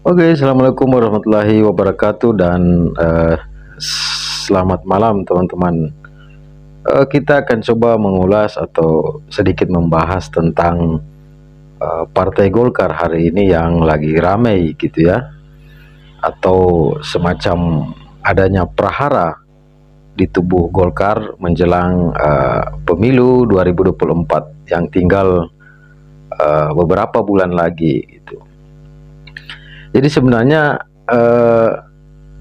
Oke, assalamualaikum warahmatullahi wabarakatuh dan selamat malam teman-teman. Kita akan coba mengulas atau sedikit membahas tentang Partai Golkar hari ini yang lagi ramai gitu ya, atau semacam adanya prahara di tubuh Golkar menjelang pemilu 2024 yang tinggal beberapa bulan lagi gitu. Jadi sebenarnya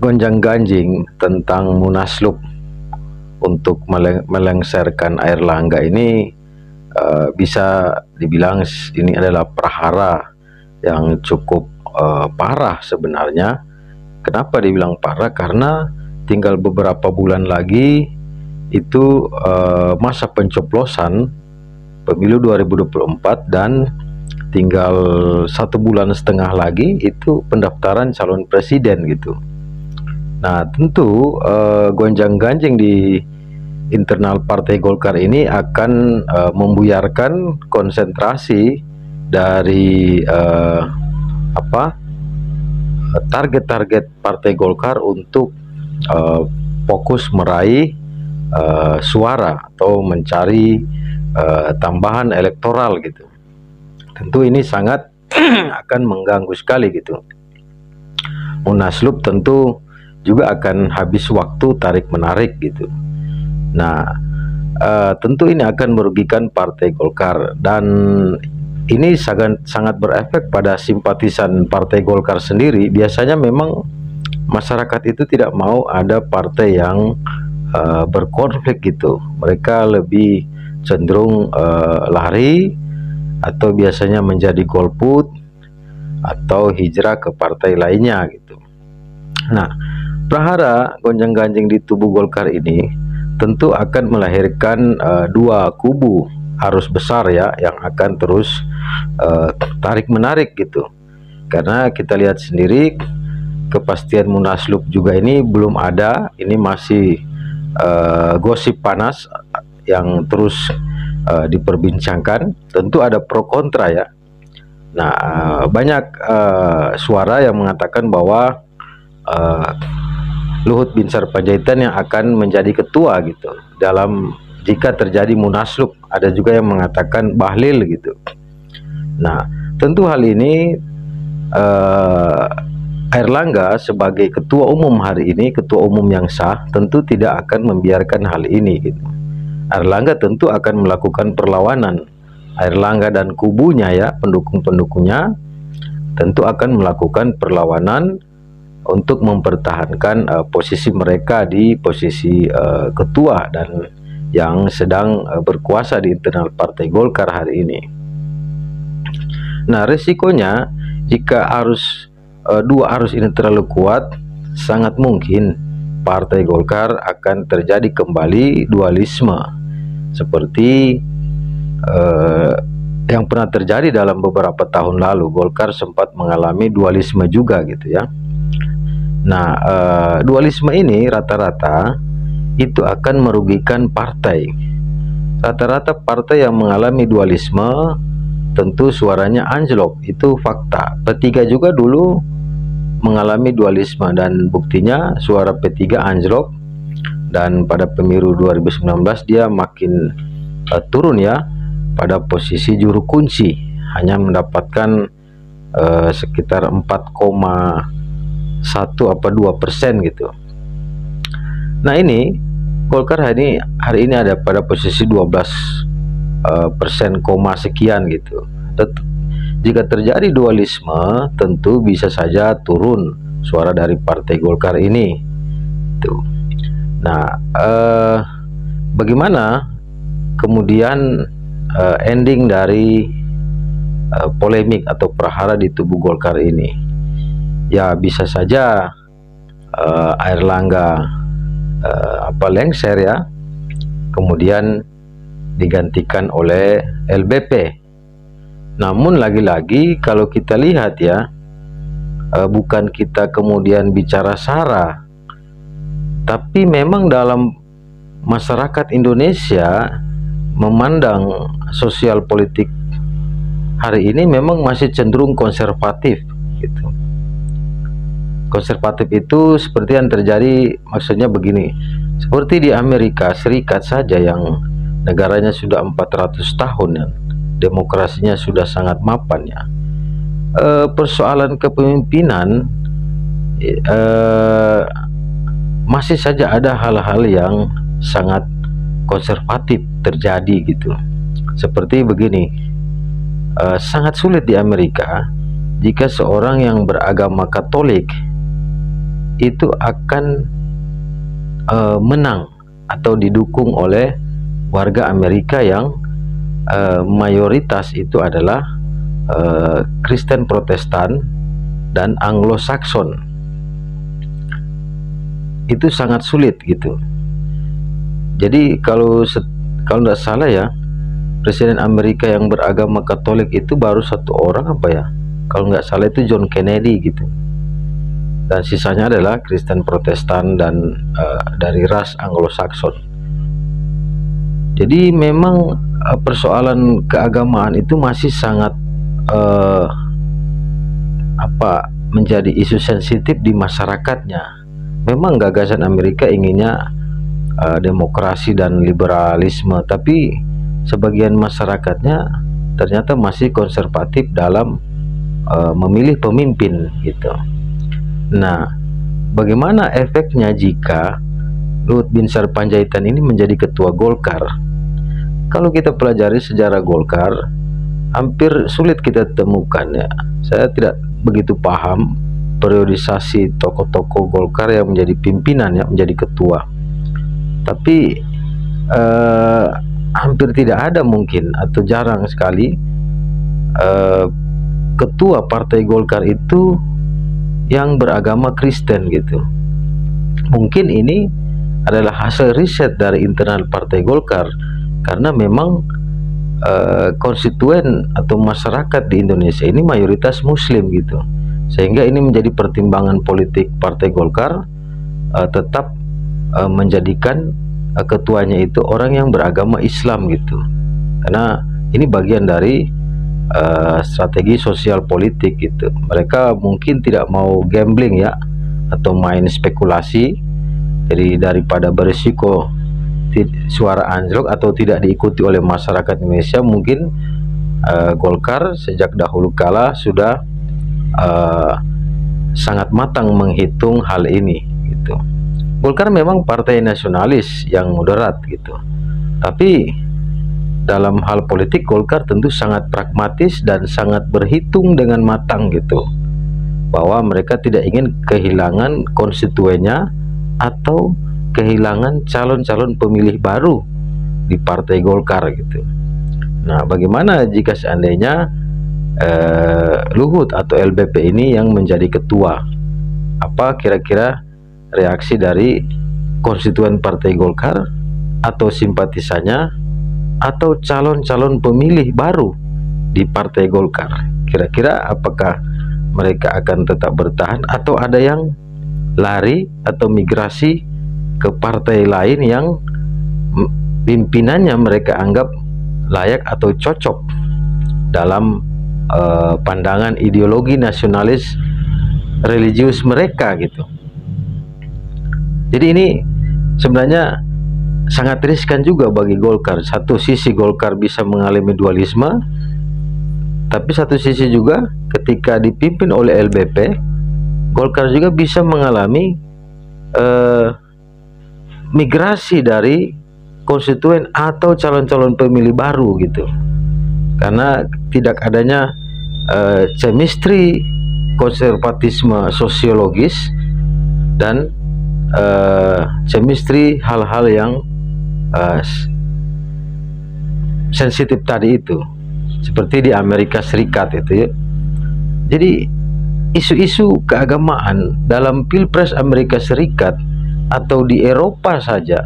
gonjang-ganjing tentang Munaslup untuk melengsarkan Airlangga ini bisa dibilang ini adalah prahara yang cukup parah sebenarnya. Kenapa dibilang parah? Karena tinggal beberapa bulan lagi itu masa pencoblosan pemilu 2024 dan tinggal 1,5 bulan lagi itu pendaftaran calon presiden gitu. Nah tentu gonjang-ganjing di internal Partai Golkar ini akan membuyarkan konsentrasi dari target-target Partai Golkar untuk fokus meraih suara atau mencari tambahan elektoral gitu. Tentu ini sangat akan mengganggu sekali gitu. Munaslup tentu juga akan habis waktu tarik-menarik gitu. Nah, tentu ini akan merugikan Partai Golkar dan ini sangat berefek pada simpatisan Partai Golkar sendiri. Biasanya memang masyarakat itu tidak mau ada partai yang berkonflik gitu. Mereka lebih cenderung lari atau biasanya menjadi golput atau hijrah ke partai lainnya gitu. Nah, prahara gonjang-ganjing di tubuh Golkar ini tentu akan melahirkan dua kubu arus besar ya yang akan terus tarik-menarik gitu. Karena kita lihat sendiri kepastian Munaslup juga ini belum ada, ini masih gosip panas yang terus diperbincangkan. Tentu ada pro kontra ya. Nah, banyak suara yang mengatakan bahwa Luhut Binsar Panjaitan yang akan menjadi ketua gitu dalam jika terjadi Munaslup. Ada juga yang mengatakan Bahlil gitu. Nah, tentu hal ini Airlangga sebagai ketua umum hari ini, ketua umum yang sah, tentu tidak akan membiarkan hal ini gitu. Airlangga tentu akan melakukan perlawanan. Airlangga dan kubunya ya, pendukung-pendukungnya tentu akan melakukan perlawanan untuk mempertahankan posisi mereka di posisi ketua dan yang sedang berkuasa di internal Partai Golkar hari ini. Nah, resikonya jika dua arus ini terlalu kuat, sangat mungkin Partai Golkar akan terjadi kembali dualisme seperti yang pernah terjadi dalam beberapa tahun lalu. Golkar sempat mengalami dualisme juga gitu ya. Nah, dualisme ini rata-rata itu akan merugikan partai. Rata-rata partai yang mengalami dualisme tentu suaranya anjlok, itu fakta. P3 juga dulu mengalami dualisme dan buktinya suara P3 anjlok. Dan pada pemilu 2019 dia makin turun ya, pada posisi juru kunci, hanya mendapatkan sekitar 4,1-2% gitu. Nah, ini Golkar hari ini ada pada posisi 12% koma sekian gitu. Jika terjadi dualisme, tentu bisa saja turun suara dari Partai Golkar ini tuh. Nah, bagaimana kemudian ending dari polemik atau prahara di tubuh Golkar ini? Ya, bisa saja Airlangga lengser ya, kemudian digantikan oleh LBP. Namun lagi-lagi kalau kita lihat ya, bukan kita kemudian bicara sara, tapi memang dalam masyarakat Indonesia memandang sosial politik hari ini memang masih cenderung konservatif gitu. Konservatif itu seperti yang terjadi, maksudnya begini, seperti di Amerika Serikat saja yang negaranya sudah 400 tahun ya, demokrasinya sudah sangat mapan ya. Persoalan kepemimpinan masih saja ada hal-hal yang sangat konservatif terjadi gitu. Seperti begini, sangat sulit di Amerika jika seorang yang beragama Katolik itu akan menang atau didukung oleh warga Amerika yang mayoritas itu adalah Kristen Protestan dan Anglo-Saxon. Itu sangat sulit gitu. Jadi kalau tidak salah ya, Presiden Amerika yang beragama Katolik itu baru satu orang apa ya, kalau nggak salah itu John Kennedy gitu, dan sisanya adalah Kristen Protestan dan dari ras Anglo-Saxon. Jadi memang persoalan keagamaan itu masih sangat menjadi isu sensitif di masyarakatnya. Memang gagasan Amerika inginnya demokrasi dan liberalisme, tapi sebagian masyarakatnya ternyata masih konservatif dalam memilih pemimpin gitu. Nah, bagaimana efeknya jika Luhut Binsar Panjaitan ini menjadi ketua Golkar? Kalau kita pelajari sejarah Golkar, hampir sulit kita temukan ya. Saya tidak begitu paham periodisasi tokoh-tokoh Golkar yang menjadi pimpinan ya, menjadi ketua. Tapi hampir tidak ada mungkin, atau jarang sekali ketua partai Golkar itu yang beragama Kristen gitu. Mungkin ini adalah hasil riset dari internal partai Golkar, karena memang konstituen atau masyarakat di Indonesia ini mayoritas Muslim gitu, sehingga ini menjadi pertimbangan politik partai Golkar tetap menjadikan ketuanya itu orang yang beragama Islam gitu, karena ini bagian dari strategi sosial politik gitu. Mereka mungkin tidak mau gambling ya, atau main spekulasi, jadi daripada berisiko suara anjlok atau tidak diikuti oleh masyarakat Indonesia, mungkin Golkar sejak dahulu kala sudah sangat matang menghitung hal ini gitu. Golkar memang partai nasionalis yang moderat gitu, tapi dalam hal politik Golkar tentu sangat pragmatis dan sangat berhitung dengan matang gitu, bahwa mereka tidak ingin kehilangan konstituennya atau kehilangan calon-calon pemilih baru di partai Golkar gitu. Nah, bagaimana jika seandainya Luhut atau LBP ini yang menjadi ketua? Apa kira-kira reaksi dari konstituen partai Golkar atau simpatisannya atau calon-calon pemilih baru di partai Golkar? Kira-kira apakah mereka akan tetap bertahan atau ada yang lari atau migrasi ke partai lain yang pimpinannya mereka anggap layak atau cocok dalam pandangan ideologi nasionalis religius mereka gitu. Jadi ini sebenarnya sangat riskan juga bagi Golkar. Satu sisi Golkar bisa mengalami dualisme, tapi satu sisi juga ketika dipimpin oleh LBP, Golkar juga bisa mengalami migrasi dari konstituen atau calon-calon pemilih baru gitu, karena tidak adanya chemistry konservatisme sosiologis dan chemistry hal-hal yang sensitif tadi itu, seperti di Amerika Serikat itu ya. Jadi isu-isu keagamaan dalam Pilpres Amerika Serikat atau di Eropa saja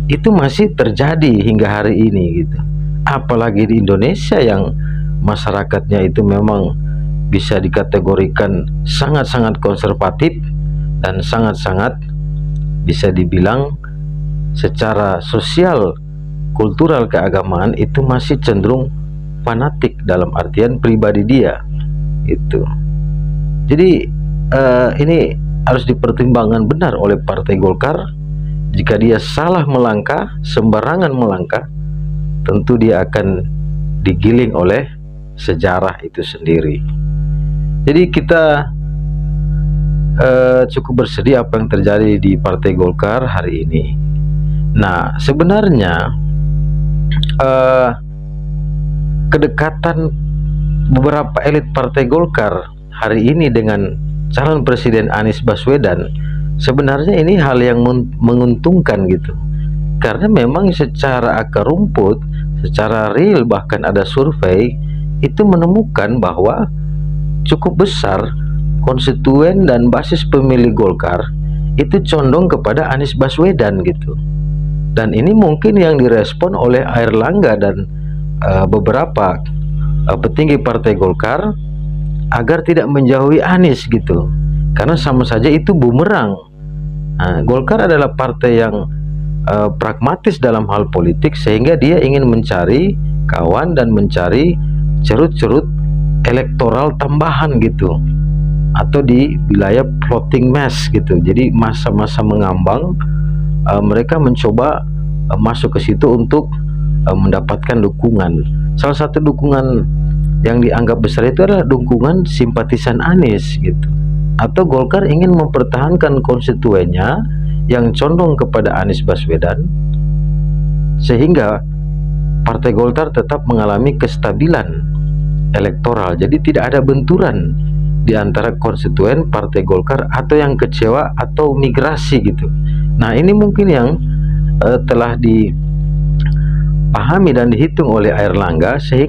itu masih terjadi hingga hari ini gitu. Apalagi di Indonesia yang masyarakatnya itu memang bisa dikategorikan sangat-sangat konservatif dan sangat-sangat bisa dibilang secara sosial kultural keagamaan itu masih cenderung fanatik dalam artian pribadi dia itu. Jadi ini harus dipertimbangkan benar oleh Partai Golkar. Jika dia salah melangkah, sembarangan melangkah, tentu dia akan digiling oleh sejarah itu sendiri. Jadi kita cukup bersedih apa yang terjadi di Partai Golkar hari ini. Nah, sebenarnya kedekatan beberapa elit Partai Golkar hari ini dengan calon Presiden Anies Baswedan, sebenarnya ini hal yang menguntungkan gitu. Karena memang secara akar rumput, secara real, bahkan ada survei itu menemukan bahwa cukup besar konstituen dan basis pemilih Golkar itu condong kepada Anies Baswedan gitu. Dan ini mungkin yang direspon oleh Airlangga dan beberapa petinggi Partai Golkar agar tidak menjauhi Anies gitu, karena sama saja itu bumerang. Nah, Golkar adalah partai yang pragmatis dalam hal politik, sehingga dia ingin mencari kawan dan mencari cerut-cerut elektoral tambahan gitu, atau di wilayah floating mass gitu. Jadi masa-masa mengambang, mereka mencoba masuk ke situ untuk mendapatkan dukungan. Salah satu dukungan yang dianggap besar itu adalah dukungan simpatisan Anies gitu. Atau Golkar ingin mempertahankan konstituennya yang condong kepada Anies Baswedan, sehingga Partai Golkar tetap mengalami kestabilan elektoral. Jadi tidak ada benturan di antara konstituen Partai Golkar atau yang kecewa atau migrasi gitu. Nah, ini mungkin yang telah dipahami dan dihitung oleh Airlangga, sehingga